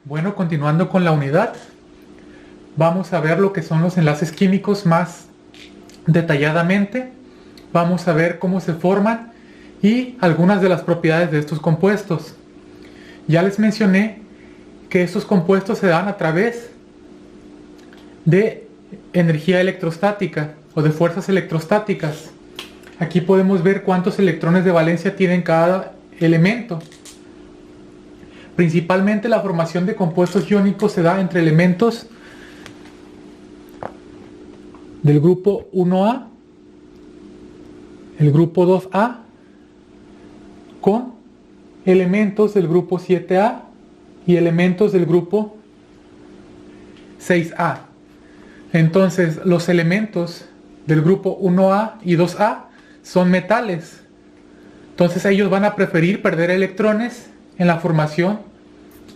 Bueno, continuando con la unidad, vamos a ver lo que son los enlaces químicos más detalladamente. Vamos a ver cómo se forman y algunas de las propiedades de estos compuestos. Ya les mencioné que estos compuestos se dan a través de energía electrostática o de fuerzas electrostáticas. Aquí podemos ver cuántos electrones de valencia tienen cada elemento. Principalmente la formación de compuestos iónicos se da entre elementos del grupo 1A, el grupo 2A, con elementos del grupo 7A y elementos del grupo 6A. Entonces, los elementos del grupo 1A y 2A son metales. Entonces, ellos van a preferir perder electrones en la formación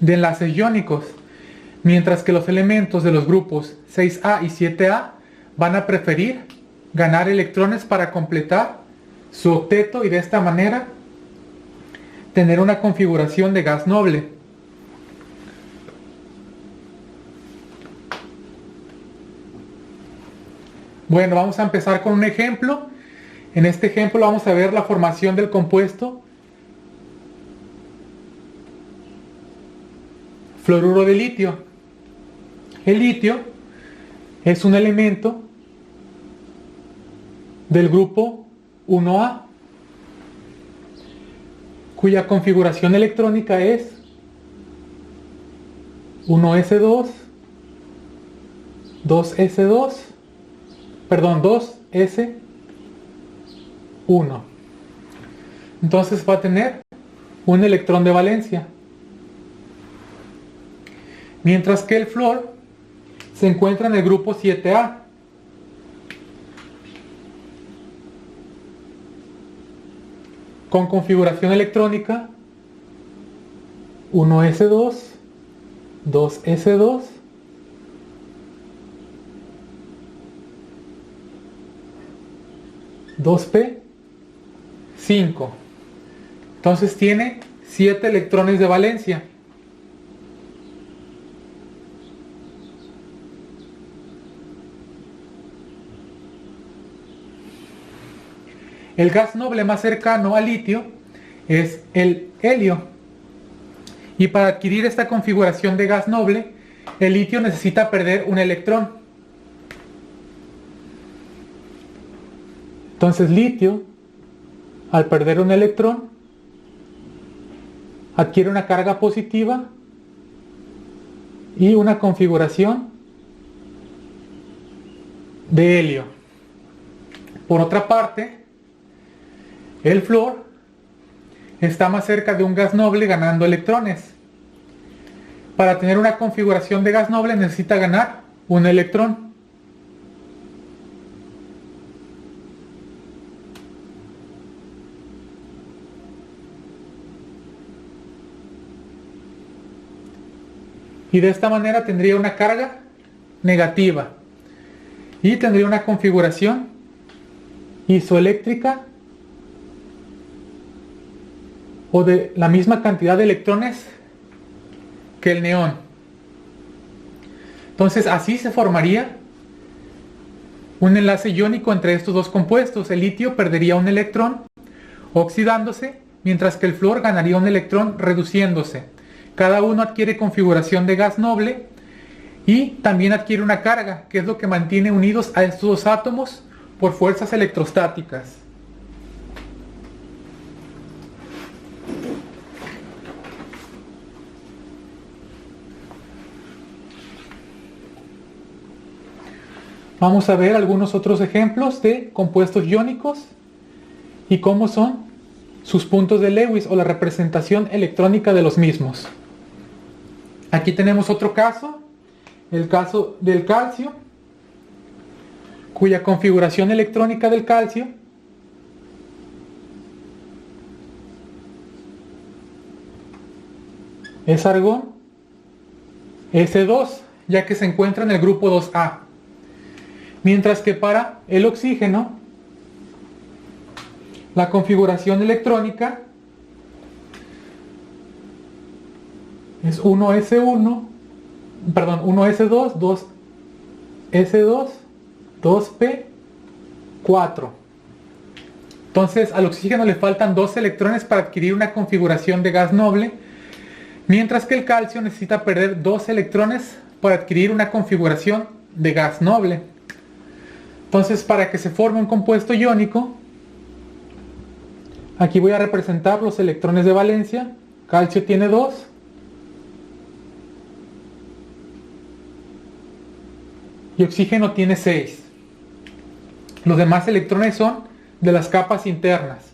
de enlaces iónicos, mientras que los elementos de los grupos 6A y 7A van a preferir ganar electrones para completar su octeto y de esta manera tener una configuración de gas noble. Bueno, vamos a empezar con un ejemplo. En este ejemplo vamos a ver la formación del compuesto fluoruro de litio. El litio es un elemento del grupo 1A, cuya configuración electrónica es 1s2, 2s2, perdón, 2s1. Entonces va a tener un electrón de valencia. Mientras que el flúor se encuentra en el grupo 7A. Con configuración electrónica 1s2, 2s2, 2p5. Entonces tiene 7 electrones de valencia. El gas noble más cercano al litio es el helio. Y para adquirir esta configuración de gas noble, el litio necesita perder un electrón. Entonces, litio, al perder un electrón, adquiere una carga positiva y una configuración de helio. Por otra parte, el flúor está más cerca de un gas noble ganando electrones. Para tener una configuración de gas noble necesita ganar un electrón. Y de esta manera tendría una carga negativa. Y tendría una configuración isoeléctrica o de la misma cantidad de electrones que el neón. Entonces así se formaría un enlace iónico entre estos dos compuestos. El litio perdería un electrón oxidándose, mientras que el flúor ganaría un electrón reduciéndose. Cada uno adquiere configuración de gas noble y también adquiere una carga, que es lo que mantiene unidos a estos dos átomos por fuerzas electrostáticas. Vamos a ver algunos otros ejemplos de compuestos iónicos y cómo son sus puntos de Lewis o la representación electrónica de los mismos. Aquí tenemos otro caso, el caso del calcio, cuya configuración electrónica del calcio es argón S2, ya que se encuentra en el grupo 2A. Mientras que para el oxígeno, la configuración electrónica es 1s1, perdón, 1s2, 2s2, 2p4. Entonces al oxígeno le faltan 2 electrones para adquirir una configuración de gas noble, mientras que el calcio necesita perder 2 electrones para adquirir una configuración de gas noble. Entonces, para que se forme un compuesto iónico, aquí voy a representar los electrones de valencia. Calcio tiene 2. Y oxígeno tiene 6. Los demás electrones son de las capas internas.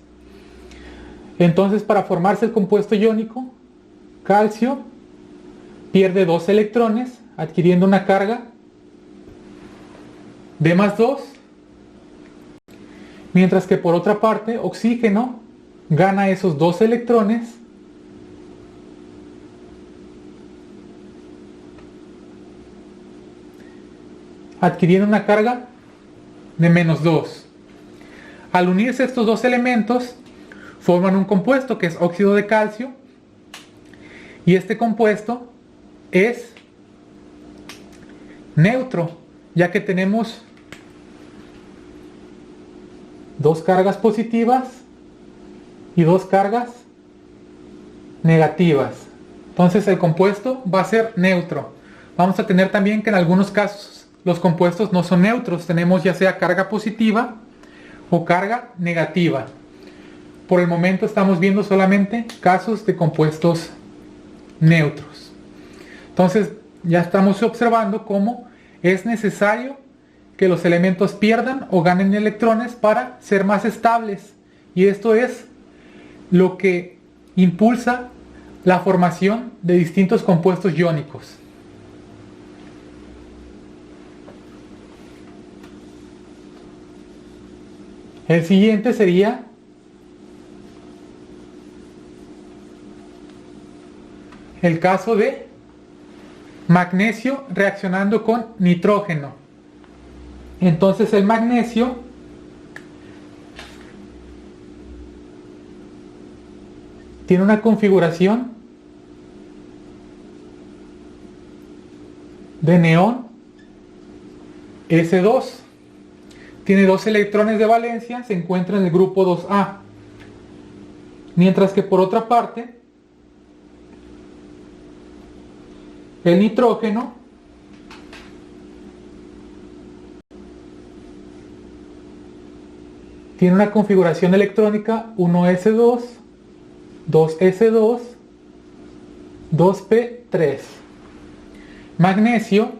Entonces, para formarse el compuesto iónico, calcio pierde 2 electrones, adquiriendo una carga de más 2, mientras que por otra parte, oxígeno gana esos 2 electrones adquiriendo una carga de menos 2. Al unirse estos dos elementos, forman un compuesto que es óxido de calcio, y este compuesto es neutro, ya que tenemos 2 cargas positivas y 2 cargas negativas. Entonces el compuesto va a ser neutro. Vamos a tener también que en algunos casos los compuestos no son neutros. Tenemos ya sea carga positiva o carga negativa. Por el momento estamos viendo solamente casos de compuestos neutros. Entonces ya estamos observando cómo es necesario que los elementos pierdan o ganen electrones para ser más estables, y esto es lo que impulsa la formación de distintos compuestos iónicos. El siguiente sería el caso de magnesio reaccionando con nitrógeno. Entonces el magnesio tiene una configuración de neón S2. Tiene 2 electrones de valencia, se encuentra en el grupo 2A. Mientras que por otra parte, el nitrógeno tiene una configuración electrónica 1s2, 2s2, 2p3. Magnesio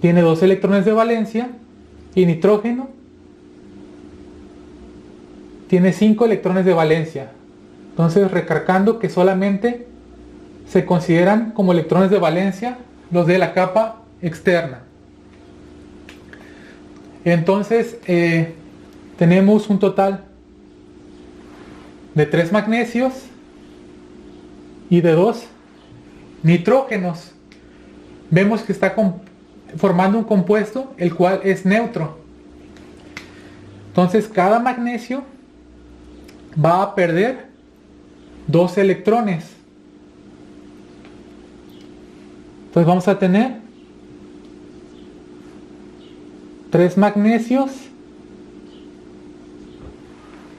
tiene 2 electrones de valencia y nitrógeno tiene 5 electrones de valencia. Entonces, recargando que solamente se consideran como electrones de valencia los de la capa externa. Entonces, tenemos un total de 3 magnesios y de 2 nitrógenos. Vemos que está formando un compuesto el cual es neutro. Entonces cada magnesio va a perder 2 electrones. Entonces vamos a tener 3 magnesios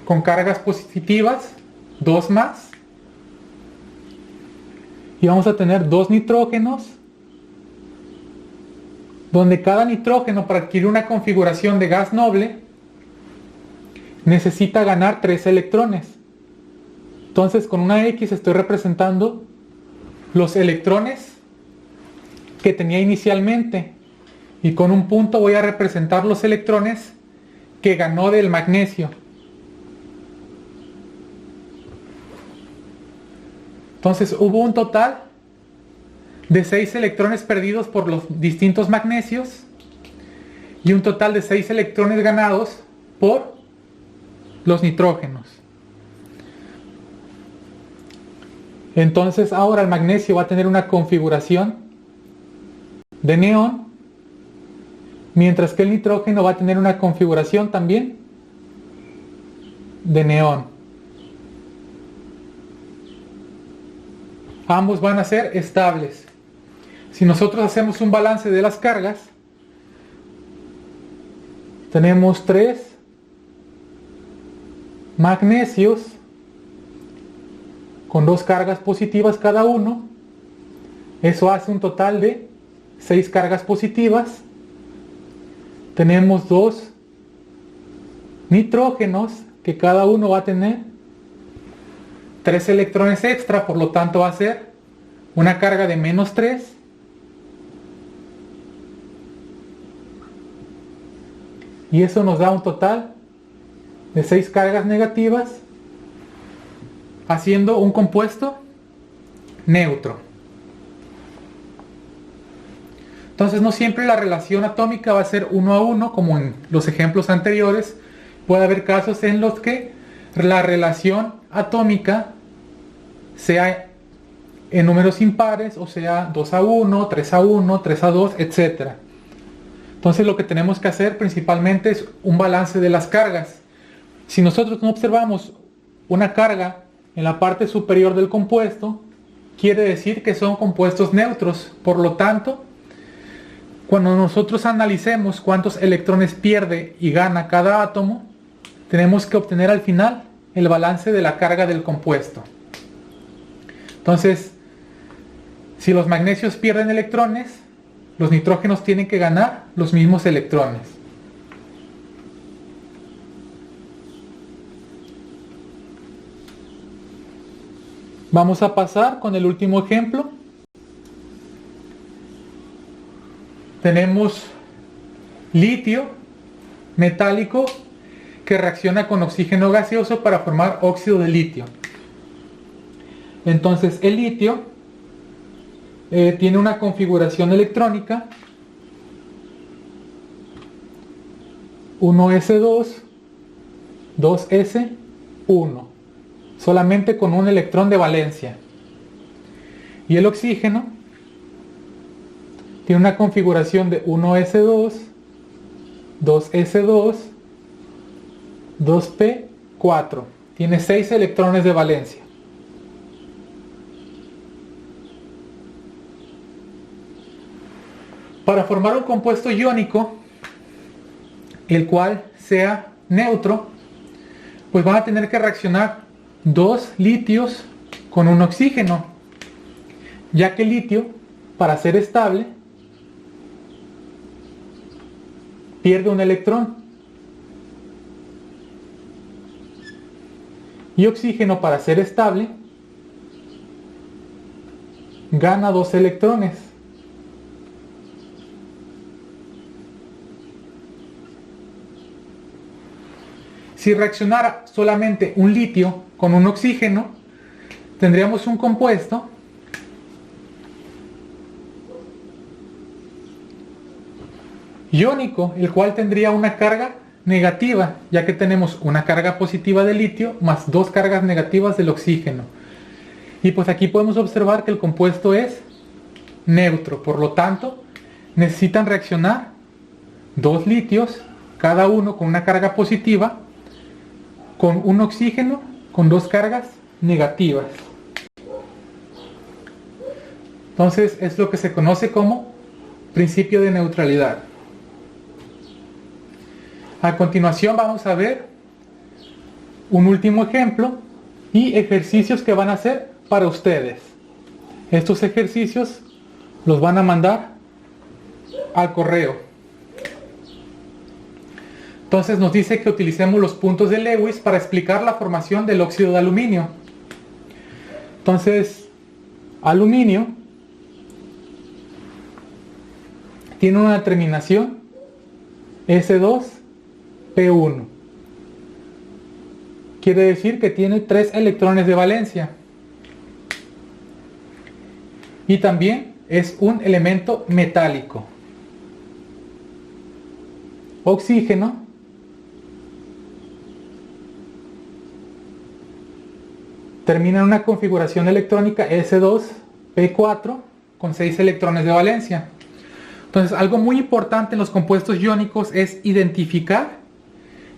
con cargas positivas, 2 más, y vamos a tener 2 nitrógenos, donde cada nitrógeno, para adquirir una configuración de gas noble, necesita ganar 3 electrones. Entonces con una X estoy representando los electrones que tenía inicialmente, y con un punto voy a representar los electrones que ganó del magnesio. Entonces hubo un total de 6 electrones perdidos por los distintos magnesios y un total de 6 electrones ganados por los nitrógenos. Entonces ahora el magnesio va a tener una configuración de neón, mientras que el nitrógeno va a tener una configuración también de neón. ambos van a ser estables. Si nosotros hacemos un balance de las cargas, tenemos 3 magnesios con 2 cargas positivas cada uno. Eso hace un total de 6 cargas positivas. Tenemos 2 nitrógenos que cada uno va a tener 3 electrones extra, por lo tanto va a ser una carga de -3. Y eso nos da un total de 6 cargas negativas, haciendo un compuesto neutro. Entonces no siempre la relación atómica va a ser 1 a 1 como en los ejemplos anteriores. Puede haber casos en los que la relación atómica sea en números impares, o sea 2 a 1, 3 a 1, 3 a 2, etc. Entonces lo que tenemos que hacer principalmente es un balance de las cargas. Si nosotros no observamos una carga en la parte superior del compuesto, quiere decir que son compuestos neutros. Por lo tanto, cuando nosotros analicemos cuántos electrones pierde y gana cada átomo, tenemos que obtener al final el balance de la carga del compuesto. Entonces, si los magnesios pierden electrones, los nitrógenos tienen que ganar los mismos electrones. Vamos a pasar con el último ejemplo. Tenemos litio metálico que reacciona con oxígeno gaseoso para formar óxido de litio. Entonces el litio tiene una configuración electrónica 1s2, 2s1, solamente con un electrón de valencia. Y el oxígeno tiene una configuración de 1s2, 2s2, 2p4. Tiene 6 electrones de valencia. Para formar un compuesto iónico, el cual sea neutro, pues van a tener que reaccionar 2 litios con un oxígeno, ya que el litio, para ser estable, pierde un electrón. Y oxígeno, para ser estable, gana 2 electrones. Si reaccionara solamente un litio con un oxígeno, tendríamos un compuesto iónico, el cual tendría una carga negativa, ya que tenemos una carga positiva de litio más 2 cargas negativas del oxígeno. Y pues aquí podemos observar que el compuesto es neutro, por lo tanto necesitan reaccionar 2 litios, cada uno con una carga positiva, con un oxígeno con 2 cargas negativas. Entonces es lo que se conoce como principio de neutralidad. A continuación vamos a ver un último ejemplo y ejercicios que van a hacer para ustedes. Estos ejercicios los van a mandar al correo. Entonces nos dice que utilicemos los puntos de Lewis para explicar la formación del óxido de aluminio. Entonces, aluminio tiene una terminación S2P1. Quiere decir que tiene 3 electrones de valencia. Y también es un elemento metálico. Oxígeno termina en una configuración electrónica S2P4 con 6 electrones de valencia. Entonces, algo muy importante en los compuestos iónicos es identificar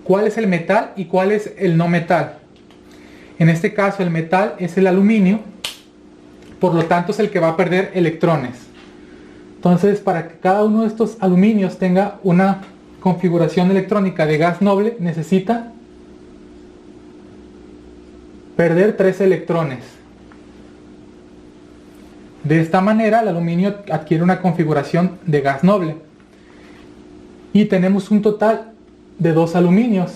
cuál es el metal y cuál es el no metal. En este caso, el metal es el aluminio, por lo tanto es el que va a perder electrones. Entonces, para que cada uno de estos aluminios tenga una configuración electrónica de gas noble, necesita perder 3 electrones. De esta manera, el aluminio adquiere una configuración de gas noble. Y tenemos un total de 2 aluminios.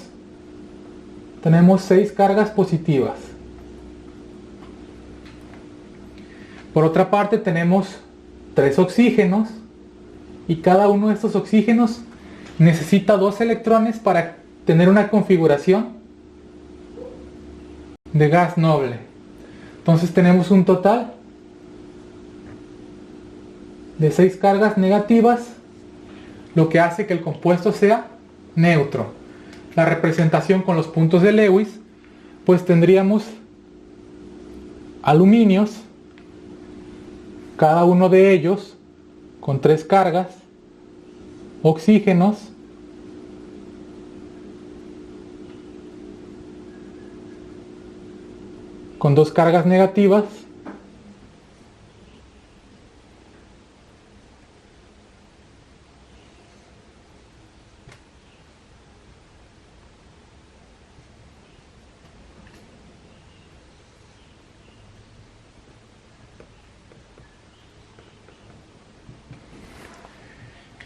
Tenemos 6 cargas positivas. Por otra parte, tenemos 3 oxígenos. Y cada uno de estos oxígenos necesita 2 electrones para tener una configuración de gas noble. Entonces tenemos un total de 6 cargas negativas, lo que hace que el compuesto sea neutro. La representación con los puntos de Lewis, pues tendríamos aluminios, cada uno de ellos con 3 cargas, oxígenos, con 2 cargas negativas,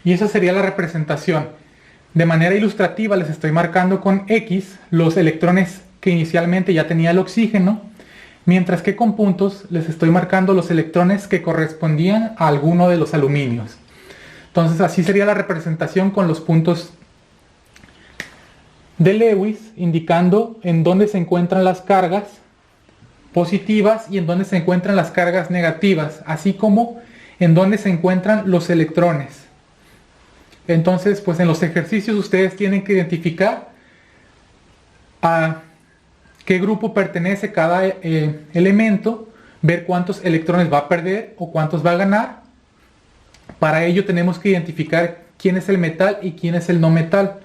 y esa sería la representación. De manera ilustrativa les estoy marcando con X los electrones que inicialmente ya tenía el oxígeno, mientras que con puntos les estoy marcando los electrones que correspondían a alguno de los aluminios. Entonces así sería la representación con los puntos de Lewis, indicando en dónde se encuentran las cargas positivas y en dónde se encuentran las cargas negativas, así como en dónde se encuentran los electrones. Entonces, pues en los ejercicios ustedes tienen que identificar a qué grupo pertenece cada elemento, ver cuántos electrones va a perder o cuántos va a ganar. Para ello tenemos que identificar quién es el metal y quién es el no metal,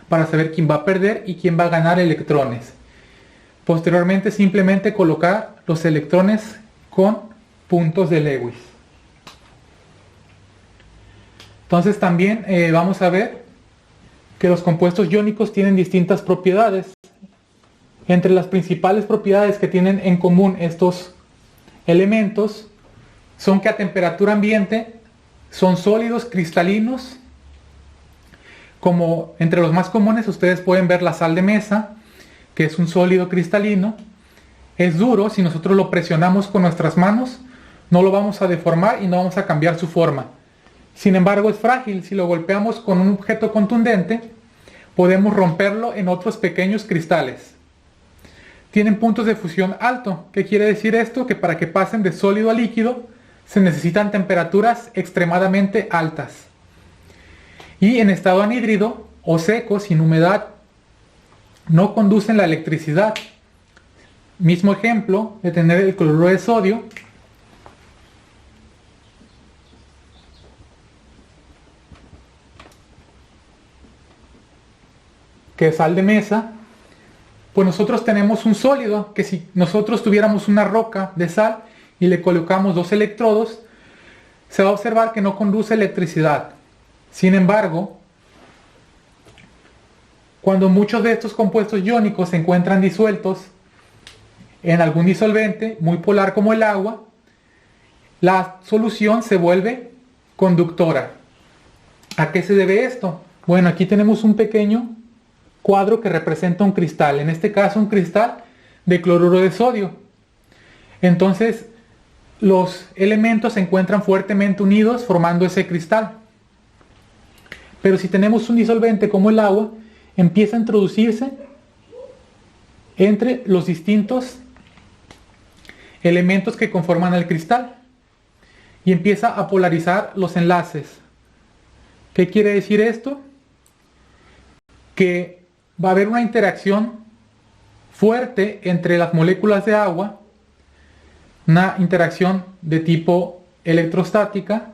para saber quién va a perder y quién va a ganar electrones. Posteriormente simplemente colocar los electrones con puntos de Lewis. Entonces también vamos a ver que los compuestos iónicos tienen distintas propiedades. Entre las principales propiedades que tienen en común estos elementos son que a temperatura ambiente son sólidos cristalinos, como entre los más comunes ustedes pueden ver la sal de mesa, que es un sólido cristalino. Es duro, si nosotros lo presionamos con nuestras manos, no lo vamos a deformar y no vamos a cambiar su forma. Sin embargo, es frágil. Si lo golpeamos con un objeto contundente, podemos romperlo en otros pequeños cristales. Tienen puntos de fusión alto. ¿Qué quiere decir esto? Que para que pasen de sólido a líquido se necesitan temperaturas extremadamente altas. Y en estado anhídrido o seco, sin humedad, no conducen la electricidad. Mismo ejemplo de tener el cloruro de sodio. Que es sal de mesa. Pues nosotros tenemos un sólido que si nosotros tuviéramos una roca de sal y le colocamos 2 electrodos, se va a observar que no conduce electricidad. Sin embargo, cuando muchos de estos compuestos iónicos se encuentran disueltos en algún disolvente muy polar como el agua, la solución se vuelve conductora. ¿A qué se debe esto? Bueno, aquí tenemos un pequeño cuadro que representa un cristal, en este caso un cristal de cloruro de sodio. Entonces los elementos se encuentran fuertemente unidos formando ese cristal. Pero si tenemos un disolvente como el agua, empieza a introducirse entre los distintos elementos que conforman el cristal y empieza a polarizar los enlaces. ¿Qué quiere decir esto? Que va a haber una interacción fuerte entre las moléculas de agua, una interacción de tipo electrostática,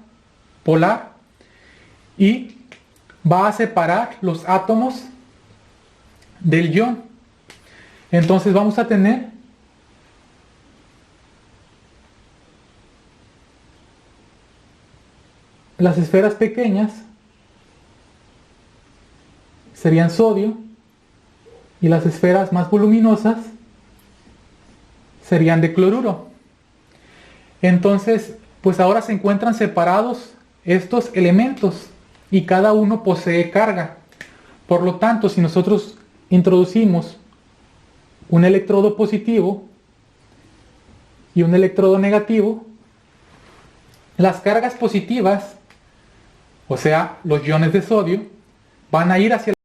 polar, y va a separar los átomos del ion. Entonces vamos a tener las esferas pequeñas serían sodio y las esferas más voluminosas serían de cloruro. Entonces, pues ahora se encuentran separados estos elementos y cada uno posee carga. Por lo tanto, si nosotros introducimos un electrodo positivo y un electrodo negativo, las cargas positivas, o sea, los iones de sodio, van a ir hacia